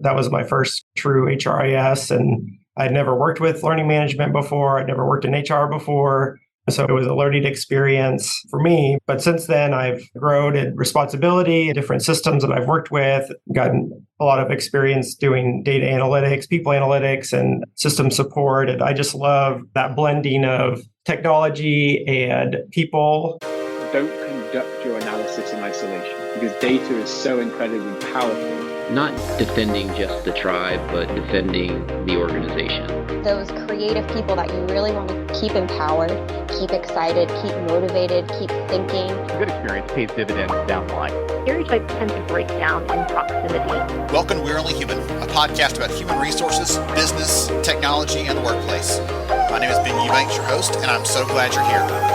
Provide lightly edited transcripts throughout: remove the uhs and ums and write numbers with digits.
That was my first true HRIS, and I'd never worked with learning management before. I'd never worked in HR before. So it was a learning experience for me. But since then, I've grown in responsibility, different systems that I've worked with, gotten a lot of experience doing data analytics, people analytics, and system support. And I just love that blending of technology and people. Don't conduct your analysis in isolation because data is so incredibly powerful. Not defending just the tribe, but defending the organization. Those creative people that you really want to keep empowered, keep excited, keep motivated, keep thinking. A good experience pays dividends down the line. Stereotypes tend to break down in proximity. Welcome to We're Only Human, a podcast about human resources, business, technology, and the workplace. My name is Ben Eubanks, your host, and I'm so glad you're here.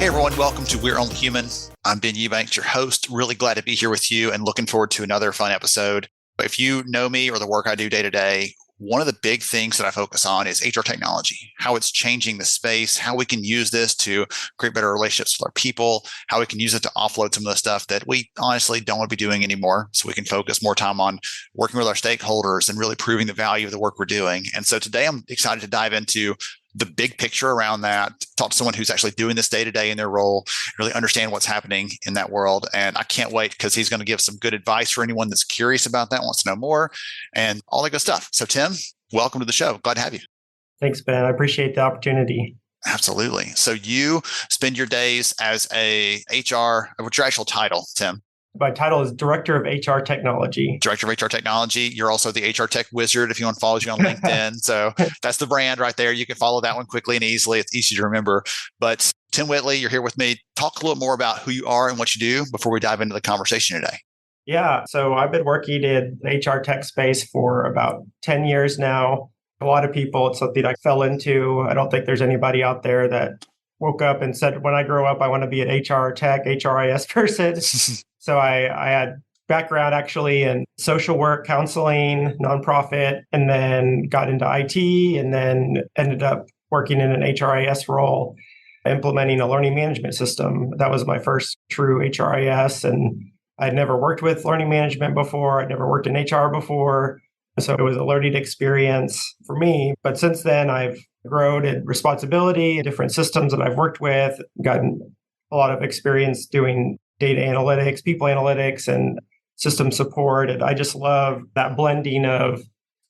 Hey everyone, welcome to We're Only Human. I'm Ben Eubanks, your host. Really glad to be here with you and looking forward to another fun episode. If you know me or the work I do day to day, one of the big things that I focus on is HR technology, how it's changing the space, how we can use this to create better relationships with our people, how we can use it to offload some of the stuff that we honestly don't want to be doing anymore, so we can focus more time on working with our stakeholders and really proving the value of the work we're doing. And so today I'm excited to dive into the big picture around that, talk to someone who's actually doing this day to day in their role, really understand what's happening in that world. And I can't wait because he's going to give some good advice for anyone that's curious about that, wants to know more, and all that good stuff. So Tim, welcome to the show. Glad to have you. Thanks, Ben. I appreciate the opportunity. Absolutely. So you spend your days as a HR, what's your actual title, Tim? My title is Director of HR Technology. Director of HR Technology. You're also the HR Tech Wizard if you want to follow you on LinkedIn. So that's the brand right there. You can follow that one quickly and easily. It's easy to remember. But Tim Whitley, you're here with me. Talk a little more about who you are and what you do before we dive into the conversation today. Yeah. So I've been working in the HR tech space for about 10 years now. A lot of people, it's something I fell into. I don't think there's anybody out there that woke up and said, when I grow up, I want to be an HR tech, HRIS person. So I had background actually in social work, counseling, nonprofit, and then got into IT and then ended up working in an HRIS role, implementing a learning management system. That was my first true HRIS. And I'd never worked with learning management before. I'd never worked in HR before. So it was a learning experience for me. But since then, I've grown in responsibility, different systems that I've worked with, gotten a lot of experience doing data analytics, people analytics, and system support. And I just love that blending of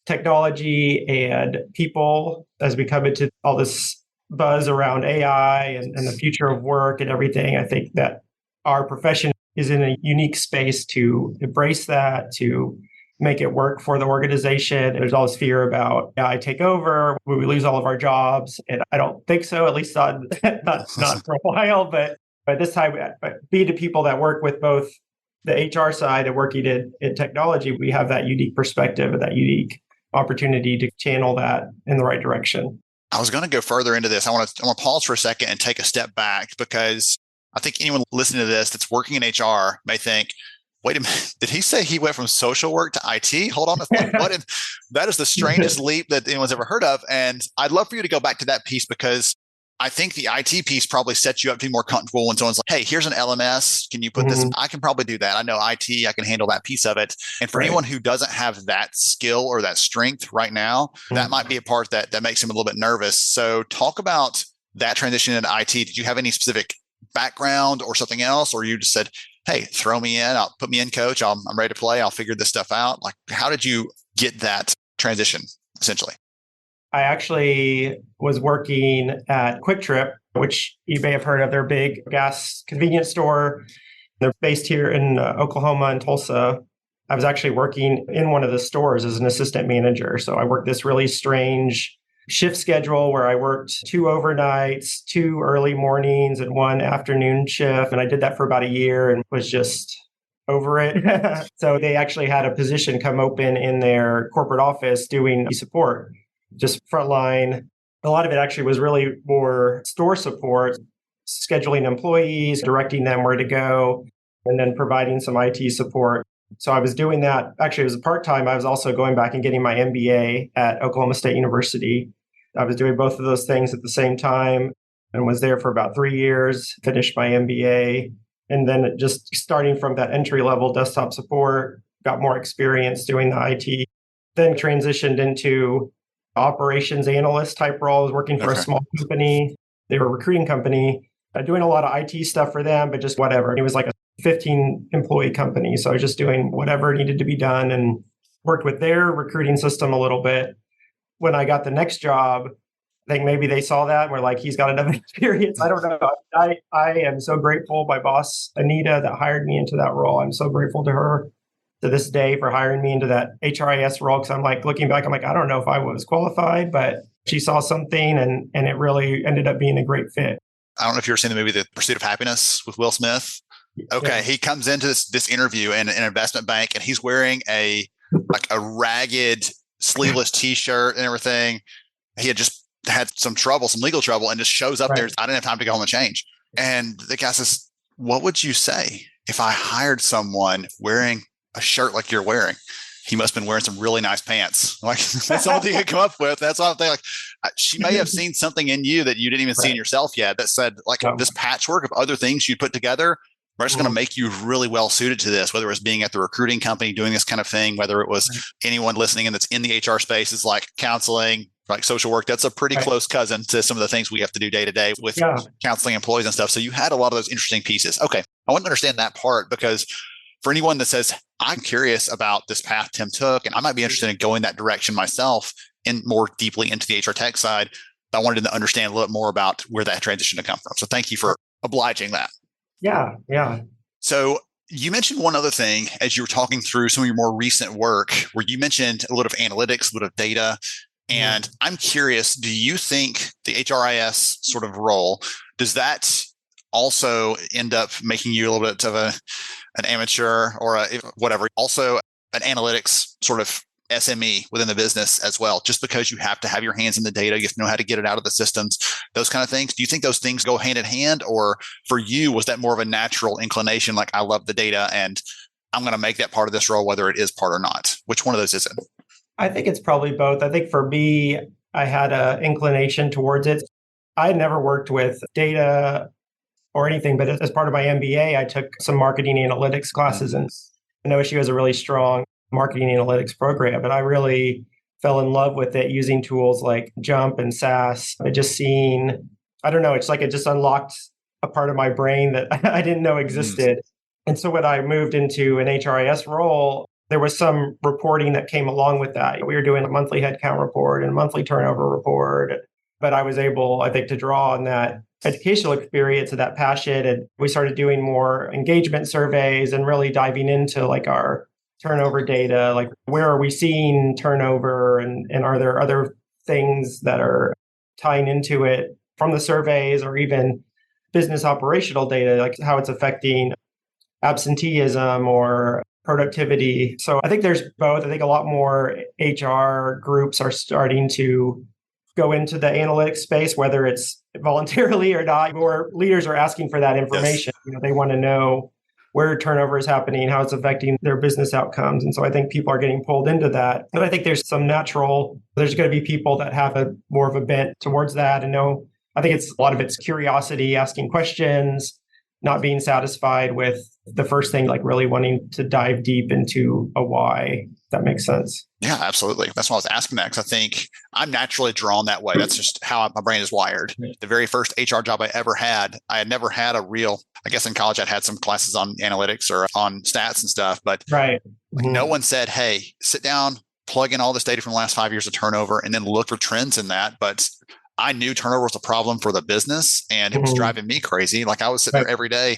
technology and people as we come into all this buzz around AI and the future of work and everything. I think that our profession is in a unique space to embrace that, to make it work for the organization. There's all this fear about AI take over, will we lose all of our jobs? And I don't think so, at least not for a while. But this time, being to people that work with both the HR side and working in technology, we have that unique perspective and that unique opportunity to channel that in the right direction. I was going to go further into this. I want to pause for a second and take a step back because I think anyone listening to this that's working in HR may think, wait a minute, did he say he went from social work to IT? Hold on. That is the strangest leap that anyone's ever heard of. And I'd love for you to go back to that piece because I think the IT piece probably sets you up to be more comfortable when someone's like, hey, here's an LMS. Can you put this? I can probably do that. I know IT. I can handle that piece of it. And for anyone who doesn't have that skill or that strength right now, that might be a part that makes them a little bit nervous. So talk about that transition into IT. Did you have any specific background or something else? Or you just said, hey, throw me in, put me in, coach. I'm ready to play. I'll figure this stuff out. Like, how did you get that transition essentially? I actually was working at Quick Trip, which you may have heard of. Their big gas convenience store. They're based here in Oklahoma and Tulsa. I was actually working in one of the stores as an assistant manager. So I worked this really strange shift schedule where I worked 2 overnights, 2 early mornings, and 1 afternoon shift. And I did that for about a year and was just over it. So they actually had a position come open in their corporate office doing support, just frontline. A lot of it actually was really more store support, scheduling employees, directing them where to go, and then providing some IT support. So I was doing that. Actually, it was part-time. I was also going back and getting my MBA at Oklahoma State University. I was doing both of those things at the same time and was there for about 3 years, finished my MBA. And then just starting from that entry level desktop support, got more experience doing the IT, then transitioned into operations analyst type roles, working for a small company. They were a recruiting company, doing a lot of IT stuff for them, but just whatever. It was like a 15 employee company. So I was just doing whatever needed to be done and worked with their recruiting system a little bit. When I got the next job, I think maybe they saw that and were like, he's got enough experience. I don't know. I am so grateful. My boss, Anita, that hired me into that role. I'm so grateful to her to this day for hiring me into that HRIS role. Because I'm like, looking back, I'm like, I don't know if I was qualified, but she saw something and it really ended up being a great fit. I don't know if you've ever seen the movie The Pursuit of Happiness with Will Smith. Okay, yeah. He comes into this interview in an investment bank and he's wearing a ragged sleeveless t-shirt and everything. He had just had some legal trouble, and just shows up there. I didn't have time to go home and change. And the guy says, what would you say if I hired someone wearing a shirt like you're wearing? He must have been wearing some really nice pants. Like, that's the only thing he could come up with. That's all I'm thinking. Like, she may have seen something in you that you didn't even see in yourself yet, that said, like, this patchwork of other things you put together are just going to make you really well suited to this, whether it was being at the recruiting company doing this kind of thing, whether it was anyone listening in that's in the HR space is like counseling, like social work. That's a pretty close cousin to some of the things we have to do day to day with counseling employees and stuff. So you had a lot of those interesting pieces. Okay. I want to understand that part, because for anyone that says, I'm curious about this path Tim took, and I might be interested in going that direction myself and more deeply into the HR tech side, I wanted to understand a little bit more about where that transition to come from. So thank you for obliging that. Yeah. So you mentioned one other thing as you were talking through some of your more recent work, where you mentioned a little of analytics, a little of data. And I'm curious, do you think the HRIS sort of role, does that also end up making you a little bit of an amateur or also an analytics sort of SME within the business as well, just because you have to have your hands in the data, you have to know how to get it out of the systems, those kind of things? Do you think those things go hand in hand, or for you, was that more of a natural inclination? Like, I love the data and I'm going to make that part of this role, whether it is part or not. Which one of those is it? I think it's probably both. I think for me, I had an inclination towards it. I had never worked with data or anything, but as part of my MBA, I took some marketing analytics classes, and I know she has a really strong marketing analytics program, but I really fell in love with it using tools like Jump and SAS. I just seen, I don't know, it's like it just unlocked a part of my brain that I didn't know existed. And so when I moved into an HRIS role, there was some reporting that came along with that. We were doing a monthly headcount report and a monthly turnover report, but I was able, I think, to draw on that educational experience and that passion. And we started doing more engagement surveys and really diving into like our turnover data, like where are we seeing turnover, and are there other things that are tying into it from the surveys, or even business operational data, like how it's affecting absenteeism or productivity. So I think there's both. I think a lot more HR groups are starting to go into the analytics space, whether it's voluntarily or not. More leaders are asking for that information. Yes. They want to know where turnover is happening, how it's affecting their business outcomes. And so I think people are getting pulled into that. And I think there's there's going to be people that have more of a bent towards that. And I think a lot of it's curiosity, asking questions, not being satisfied with the first thing, like really wanting to dive deep into a why. If that makes sense. Yeah, absolutely. That's why I was asking that, because I think I'm naturally drawn that way. That's just how my brain is wired. The very first HR job I ever had, I had never had a real, I guess in college I'd had some classes on analytics or on stats and stuff, but no one said, hey, sit down, plug in all this data from the last 5 years of turnover and then look for trends in that. But I knew turnover was a problem for the business, and it was driving me crazy. Like, I was sitting there every day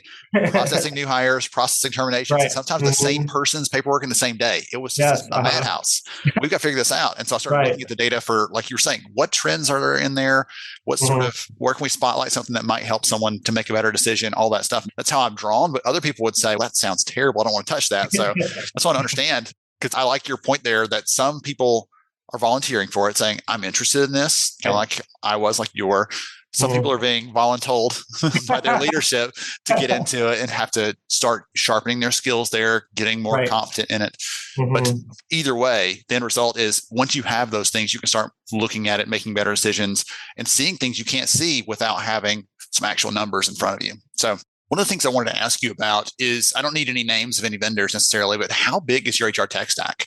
processing new hires, processing terminations, and sometimes the same person's paperwork in the same day. It was just a madhouse. We've got to figure this out. And so I started looking at the data for, like you were saying, what trends are there in there? What sort of, where can we spotlight something that might help someone to make a better decision? All that stuff. That's how I'm drawn. But other people would say, well, that sounds terrible. I don't want to touch that. So that's what I understand, because I like your point there that some people are volunteering for it, saying, I'm interested in this, kind of like I was, like you were. Some people are being voluntold by their leadership to get into it and have to start sharpening their skills there, getting more confident in it. But either way, the end result is, once you have those things, you can start looking at it, making better decisions, and seeing things you can't see without having some actual numbers in front of you. So One of the things I wanted to ask you about is, I don't need any names of any vendors necessarily, but how big is your HR tech stack?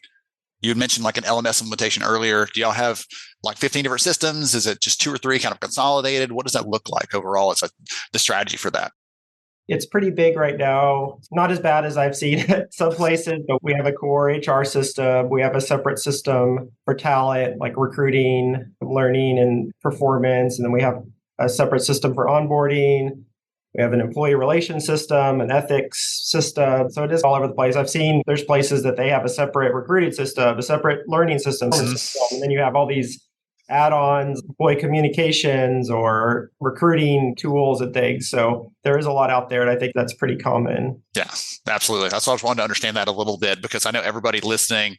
You had mentioned like an LMS implementation earlier. Do y'all have like 15 different systems? Is it just 2 or 3 kind of consolidated? What does that look like overall? It's like the strategy for that. It's pretty big right now. Not as bad as I've seen at some places, but we have a core HR system. We have a separate system for talent, like recruiting, learning, and performance. And then we have a separate system for onboarding. We have an employee relations system, an ethics system. So it is all over the place. I've seen there's places that they have a separate recruiting system, a separate learning system. And then you have all these add-ons, employee communications or recruiting tools and things. So there is a lot out there, and I think that's pretty common. Yeah, absolutely. That's why I just wanted to understand that a little bit, because I know everybody listening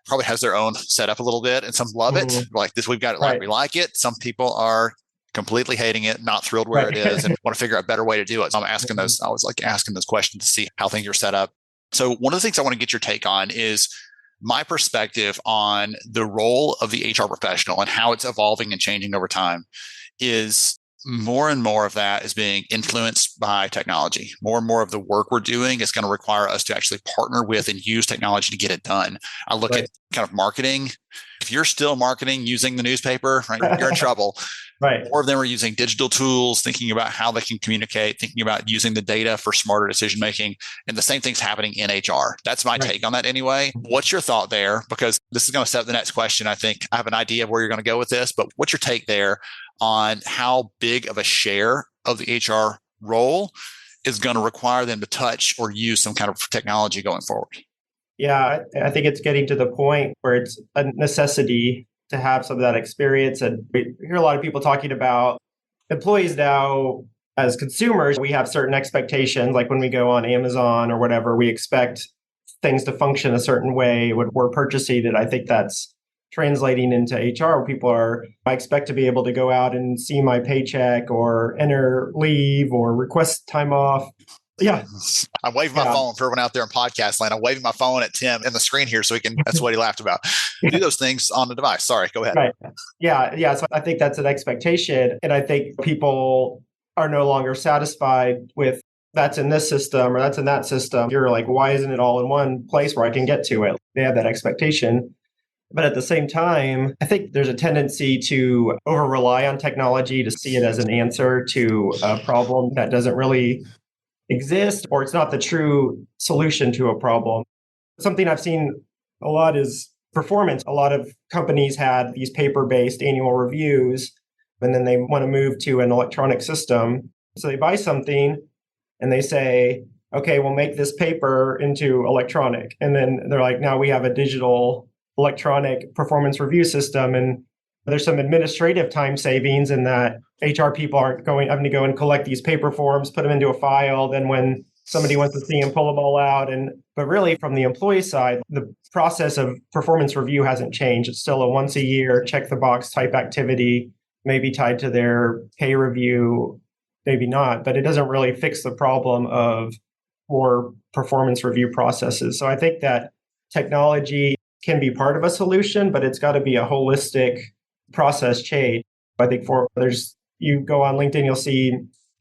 probably has their own setup a little bit, and some love it. Like this, we've got it like we like it. Some people are completely hating it, not thrilled where it is, and want to figure out a better way to do it. So I'm asking those, I was like asking those questions to see how things are set up. So one of the things I want to get your take on is my perspective on the role of the HR professional and how it's evolving and changing over time. Is more and more of that is being influenced by technology. More and more of the work we're doing is going to require us to actually partner with and use technology to get it done. I look at kind of marketing. If you're still marketing using the newspaper, right, you're in trouble. More of them are using digital tools, thinking about how they can communicate, thinking about using the data for smarter decision making. And the same thing's happening in HR. That's my take on that anyway. What's your thought there? Because this is going to set up the next question. I think I have an idea of where you're going to go with this, but what's your take there on how big of a share of the HR role is going to require them to touch or use some kind of technology going forward? Yeah, I think it's getting to the point where it's a necessity to have some of that experience. And we hear a lot of people talking about employees now as consumers. We have certain expectations, like when we go on Amazon or whatever, we expect things to function a certain way when we're purchasing it. I think that's translating into HR. I expect to be able to go out and see my paycheck or enter leave or request time off. Yeah. I'm waving my phone for everyone out there in podcast land. I'm waving my phone at Tim in the screen here so he can, that's what he laughed about. Do those things on the device. Sorry, go ahead. Right. Yeah. So I think that's an expectation. And I think people are no longer satisfied with that's in this system or that's in that system. You're like, why isn't it all in one place where I can get to it? They have that expectation. But at the same time, I think there's a tendency to over rely on technology to see it as an answer to a problem that doesn't really exist, or it's not the true solution to a problem. Something I've seen a lot is performance. A lot of companies had these paper-based annual reviews, and then they want to move to an electronic system. So they buy something and they say, okay, we'll make this paper into electronic. And then they're like, now we have a digital electronic performance review system. And there's some administrative time savings in that HR people aren't having to go and collect these paper forms, put them into a file. Then when somebody wants to see them, pull them all out. But really from the employee side, the process of performance review hasn't changed. It's still a once a year, check the box type activity, maybe tied to their pay review, maybe not, but it doesn't really fix the problem of more performance review processes. So I think that technology can be part of a solution, but it's got to be a holistic process change. I think you go on LinkedIn, you'll see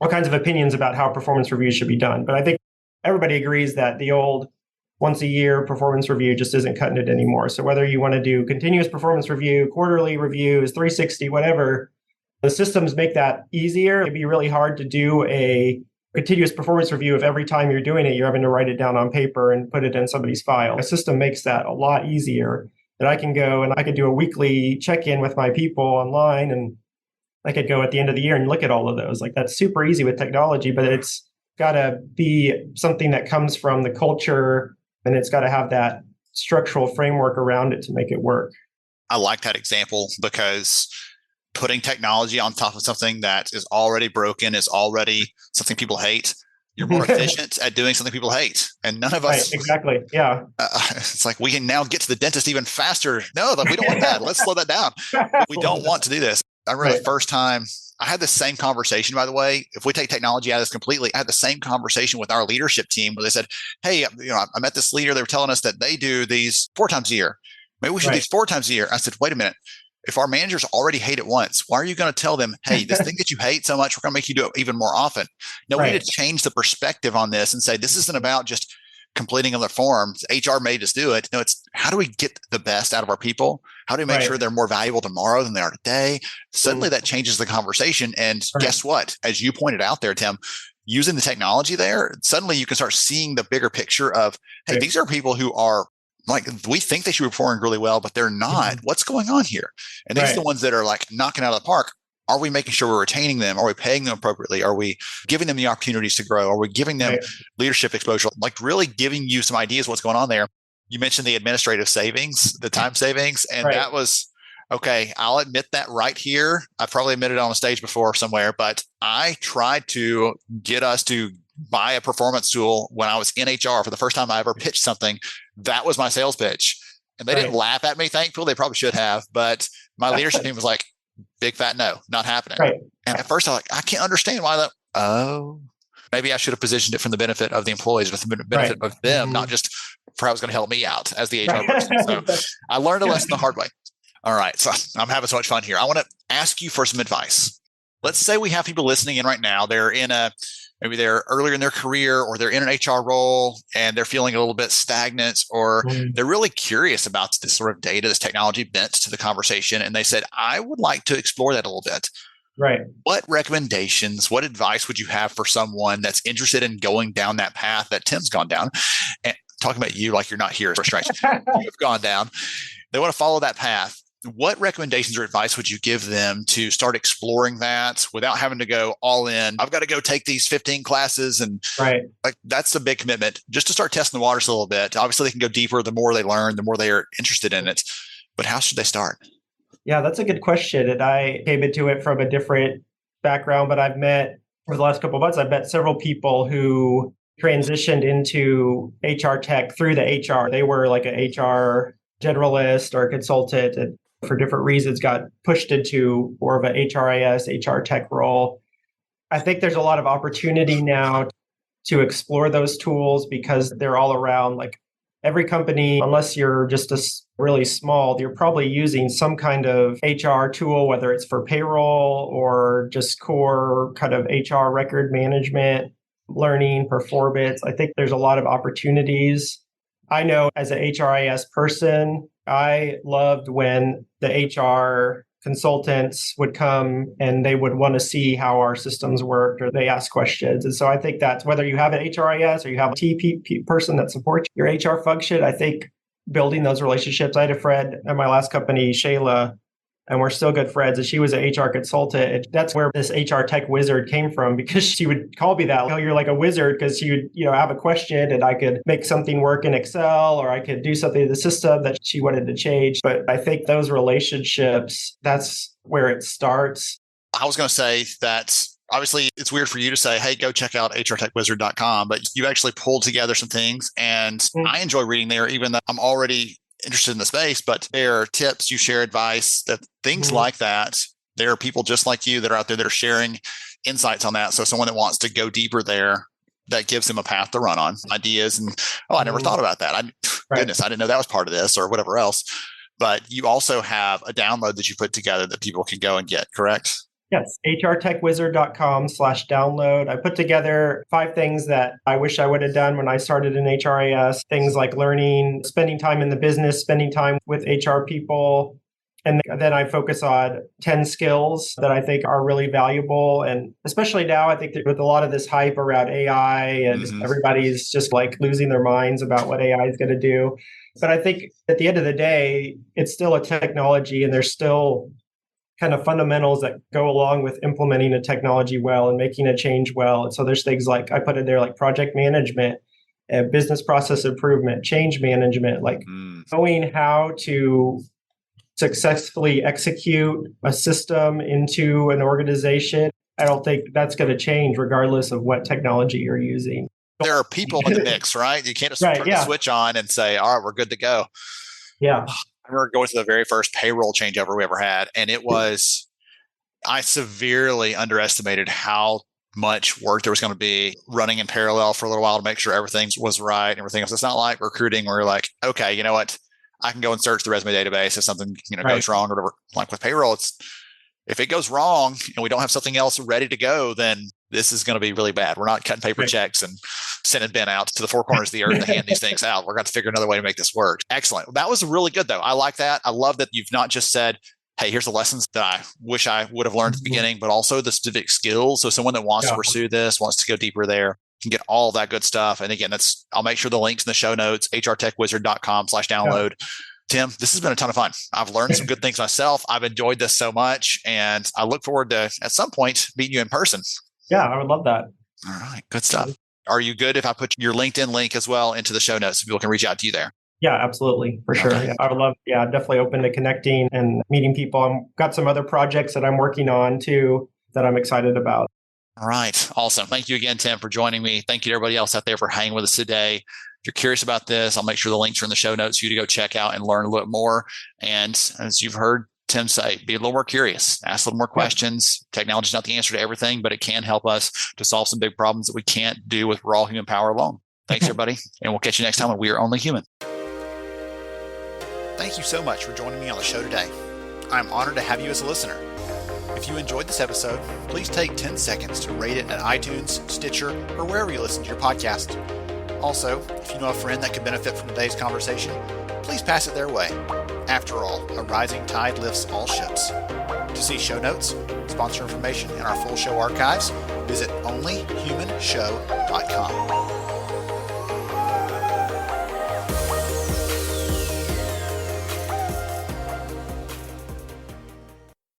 all kinds of opinions about how performance reviews should be done. But I think everybody agrees that the old once a year performance review just isn't cutting it anymore. So whether you want to do continuous performance review, quarterly reviews, 360, whatever, the systems make that easier. It'd be really hard to do a continuous performance review if every time you're doing it, you're having to write it down on paper and put it in somebody's file. A system makes that a lot easier. That I can go and I could do a weekly check-in with my people online, and I could go at the end of the year and look at all of those. Like that's super easy with technology, but it's got to be something that comes from the culture, and it's got to have that structural framework around it to make it work. I like that example because putting technology on top of something that is already broken, is already something people hate, you're more efficient at doing something people hate. And none of us. Right, exactly. Yeah. It's like we can now get to the dentist even faster. No, we don't want that. Let's slow that down. We don't want to do this. I remember the first time I had the same conversation, by the way. If we take technology out of this completely, I had the same conversation with our leadership team where they said, hey, I met this leader. They were telling us that they do these 4 times a year. Maybe we should do these 4 times a year. I said, wait a minute. If our managers already hate it once, why are you going to tell them, hey, this thing that you hate so much, we're going to make you do it even more often? No, we need to change the perspective on this and say, this isn't about just completing other forms. HR made us do it. No, it's how do we get the best out of our people? How do we make sure they're more valuable tomorrow than they are today? Suddenly that changes the conversation. And guess what? As you pointed out there, Tim, using the technology there, suddenly you can start seeing the bigger picture of, hey, these are people who are like, we think they should be performing really well, but they're not. What's going on here? And these are the ones that are like knocking out of the park. Are we making sure we're retaining them? Are we paying them appropriately? Are we giving them the opportunities to grow? Are we giving them leadership exposure? Like really giving you some ideas what's going on there. You mentioned the administrative savings, the time savings, and that was, okay, I'll admit that right here. I've probably admitted it on a stage before somewhere, but I tried to get us to buy a performance tool when I was in HR for the first time I ever pitched something. That was my sales pitch. And they didn't laugh at me, thankfully. They probably should have. But my leadership team was like, big fat no, not happening. And at first I was like, I can't understand why that. Oh, maybe I should have positioned it from the benefit of the employees with the benefit of them, not just for how it's going to help me out as the HR person. So I learned a lesson the hard way. All right. So I'm having so much fun here. I want to ask you for some advice. Let's say we have people listening in right now. They're in maybe they're earlier in their career or they're in an HR role and they're feeling a little bit stagnant, or they're really curious about this sort of data, this technology bent to the conversation. And they said, I would like to explore that a little bit. What recommendations, what advice would you have for someone that's interested in going down that path that Tim's gone down? And talking about you like you're not here, for strange. You've gone down. They want to follow that path. What recommendations or advice would you give them to start exploring that without having to go all in? I've got to go take these 15 classes and like that's a big commitment just to start testing the waters a little bit. Obviously they can go deeper. The more they learn, the more they are interested in it, but how should they start? Yeah, that's a good question. And I came into it from a different background, but I've met over the last couple of months, I've met several people who transitioned into HR tech through the HR. They were like an HR generalist or a consultant and for different reasons got pushed into more of an HRIS, HR tech role. I think there's a lot of opportunity now to explore those tools because they're all around. Like every company, unless you're just really small, you're probably using some kind of HR tool, whether it's for payroll or just core kind of HR record management, learning, performance. I think there's a lot of opportunities. I know as an HRIS person, I loved when the HR consultants would come and they would want to see how our systems worked or they ask questions. And so I think that's whether you have an HRIS or you have a TP person that supports your HR function, I think building those relationships. I had a friend at my last company, Shayla, and we're still good friends. And she was an HR consultant. And that's where this HR tech wizard came from because she would call me that. Oh, you're like a wizard because she would, have a question and I could make something work in Excel or I could do something in the system that she wanted to change. But I think those relationships, that's where it starts. I was going to say that obviously it's weird for you to say, hey, go check out hrtechwizard.com, but you actually pulled together some things and I enjoy reading there, even though I'm already interested in the space, but there are tips, you share advice, that things like that. There are people just like you that are out there that are sharing insights on that. So someone that wants to go deeper there, that gives them a path to run on, ideas. And, I never thought about that. Goodness, I didn't know that was part of this or whatever else. But you also have a download that you put together that people can go and get, correct? Yes, hrtechwizard.com/download. I put together 5 things that I wish I would have done when I started in HRIS. Things like learning, spending time in the business, spending time with HR people. And then I focus on 10 skills that I think are really valuable. And especially now, I think that with a lot of this hype around AI and everybody's just like losing their minds about what AI is going to do. But I think at the end of the day, it's still a technology and there's still kind of fundamentals that go along with implementing a technology well and making a change well. And so there's things like I put in there like project management, business process improvement, change management, like knowing how to successfully execute a system into an organization. I don't think that's going to change regardless of what technology you're using. There are people in the mix, right? You can't just turn the switch on and say, all right, we're good to go. Yeah. I remember going to the very first payroll changeover we ever had. And I severely underestimated how much work there was going to be running in parallel for a little while to make sure everything was right and everything else. It's not like recruiting where you're like, okay, you know what? I can go and search the resume database if something Right. goes wrong or whatever. Like with payroll, if it goes wrong and we don't have something else ready to go, then this is going to be really bad. We're not cutting paper Right. checks and sending Ben out to the four corners of the earth to hand these things out. We're going to figure another way to make this work. Excellent. That was really good, though. I like that. I love that you've not just said, hey, here's the lessons that I wish I would have learned at the beginning, but also the specific skills. So someone that wants to pursue this, wants to go deeper there, can get all that good stuff. And again, I'll make sure the links in the show notes, hrtechwizard.com/download. Tim, this has been a ton of fun. I've learned some good things myself. I've enjoyed this so much, and I look forward to, at some point, meeting you in person. Yeah, I would love that. All right, good stuff. Are you good if I put your LinkedIn link as well into the show notes so people can reach out to you there? Yeah, absolutely. For sure. Okay. Yeah, I would love, definitely open to connecting and meeting people. I've got some other projects that I'm working on too that I'm excited about. All right. Awesome. Thank you again, Tim, for joining me. Thank you to everybody else out there for hanging with us today. If you're curious about this, I'll make sure the links are in the show notes for you to go check out and learn a little bit more. And as you've heard Tim say, be a little more curious, ask a little more questions. Technology is not the answer to everything, but it can help us to solve some big problems that we can't do with raw human power alone. Thanks, everybody. And we'll catch you next time on We Are Only Human. Thank you so much for joining me on the show today. I'm honored to have you as a listener. If you enjoyed this episode, please take 10 seconds to rate it at iTunes, Stitcher, or wherever you listen to your podcast. Also, if you know a friend that could benefit from today's conversation, please pass it their way. After all, a rising tide lifts all ships. To see show notes, sponsor information, and our full show archives, visit onlyhumanshow.com.